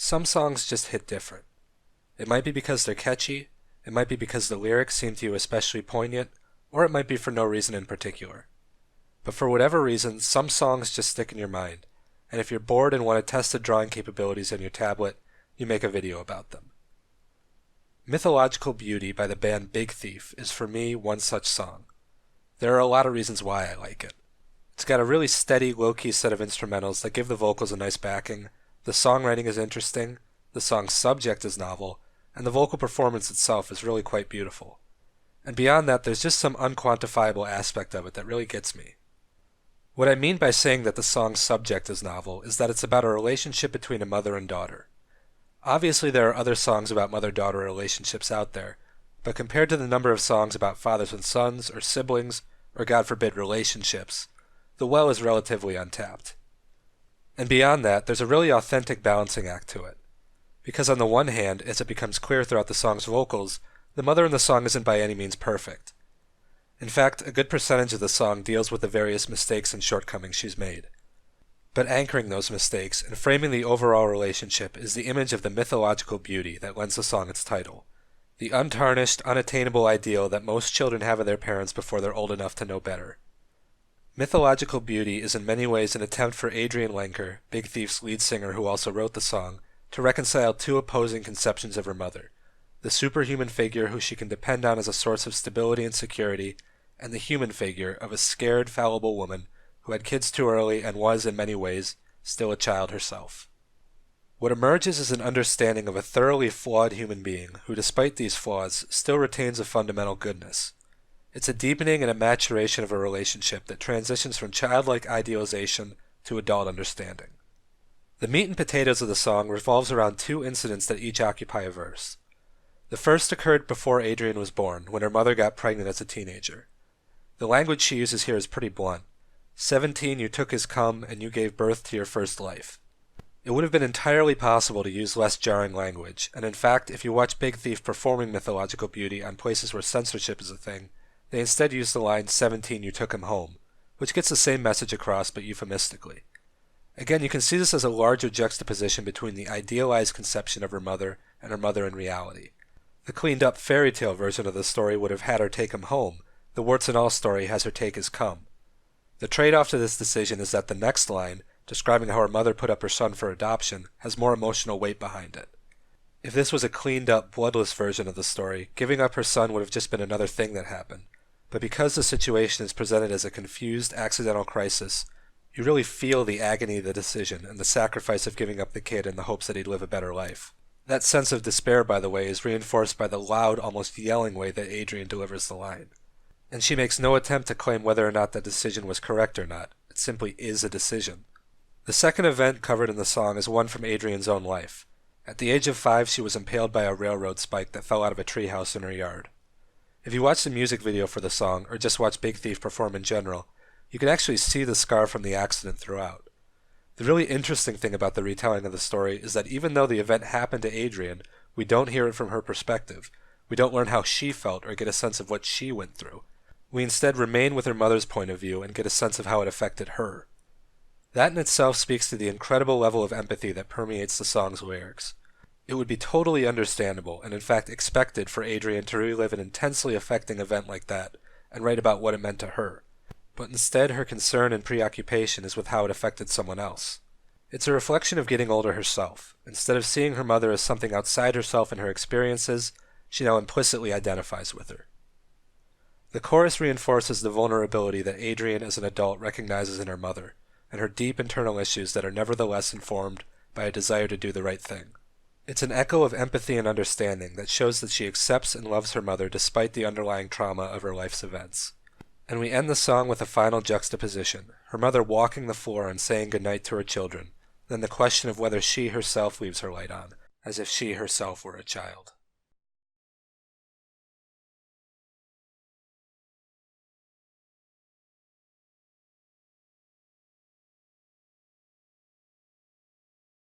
Some songs just hit different. It might be because they're catchy, it might be because the lyrics seem to you especially poignant, or it might be for no reason in particular. But for whatever reason, some songs just stick in your mind, and if you're bored and want to test the drawing capabilities on your tablet, you make a video about them. Mythological Beauty by the band Big Thief is for me one such song. There are a lot of reasons why I like it. It's got a really steady, low-key set of instrumentals that give the vocals a nice backing, the songwriting is interesting, the song's subject is novel, and the vocal performance itself is really quite beautiful. And beyond that, there's just some unquantifiable aspect of it that really gets me. What I mean by saying that the song's subject is novel is that it's about a relationship between a mother and daughter. Obviously there are other songs about mother-daughter relationships out there, but compared to the number of songs about fathers and sons, or siblings, or God forbid relationships, the well is relatively untapped. And beyond that, there's a really authentic balancing act to it. Because on the one hand, as it becomes clear throughout the song's vocals, the mother in the song isn't by any means perfect. In fact, a good percentage of the song deals with the various mistakes and shortcomings she's made. But anchoring those mistakes and framing the overall relationship is the image of the mythological beauty that lends the song its title. The untarnished, unattainable ideal that most children have of their parents before they're old enough to know better. Mythological Beauty is in many ways an attempt for Adrian Lenker, Big Thief's lead singer who also wrote the song, to reconcile two opposing conceptions of her mother, the superhuman figure who she can depend on as a source of stability and security, and the human figure of a scared, fallible woman who had kids too early and was, in many ways, still a child herself. What emerges is an understanding of a thoroughly flawed human being who, despite these flaws, still retains a fundamental goodness. It's a deepening and a maturation of a relationship that transitions from childlike idealization to adult understanding. The meat and potatoes of the song revolves around two incidents that each occupy a verse. The first occurred before Adrian was born, when her mother got pregnant as a teenager. The language she uses here is pretty blunt. 17, you took his cum, and you gave birth to your first life. It would have been entirely possible to use less jarring language, and in fact, if you watch Big Thief performing Mythological Beauty on places where censorship is a thing, they instead use the line, 17, you took him home, which gets the same message across but euphemistically. Again, you can see this as a larger juxtaposition between the idealized conception of her mother and her mother in reality. The cleaned-up fairy tale version of the story would have had her take him home. The warts and all story has her take his cum. The trade-off to this decision is that the next line, describing how her mother put up her son for adoption, has more emotional weight behind it. If this was a cleaned-up, bloodless version of the story, giving up her son would have just been another thing that happened. But because the situation is presented as a confused, accidental crisis, you really feel the agony of the decision and the sacrifice of giving up the kid in the hopes that he'd live a better life. That sense of despair, by the way, is reinforced by the loud, almost yelling way that Adrian delivers the line. And she makes no attempt to claim whether or not that decision was correct or not. It simply is a decision. The second event covered in the song is one from Adrian's own life. At the age of 5, she was impaled by a railroad spike that fell out of a treehouse in her yard. If you watch the music video for the song, or just watch Big Thief perform in general, you can actually see the scar from the accident throughout. The really interesting thing about the retelling of the story is that even though the event happened to Adrian, we don't hear it from her perspective. We don't learn how she felt or get a sense of what she went through. We instead remain with her mother's point of view and get a sense of how it affected her. That in itself speaks to the incredible level of empathy that permeates the song's lyrics. It would be totally understandable, and in fact expected, for Adrian to relive an intensely affecting event like that, and write about what it meant to her. But instead her concern and preoccupation is with how it affected someone else. It's a reflection of getting older herself. Instead of seeing her mother as something outside herself and her experiences, she now implicitly identifies with her. The chorus reinforces the vulnerability that Adrian as an adult recognizes in her mother, and her deep internal issues that are nevertheless informed by a desire to do the right thing. It's an echo of empathy and understanding that shows that she accepts and loves her mother despite the underlying trauma of her life's events. And we end the song with a final juxtaposition, her mother walking the floor and saying goodnight to her children, then the question of whether she herself leaves her light on, as if she herself were a child.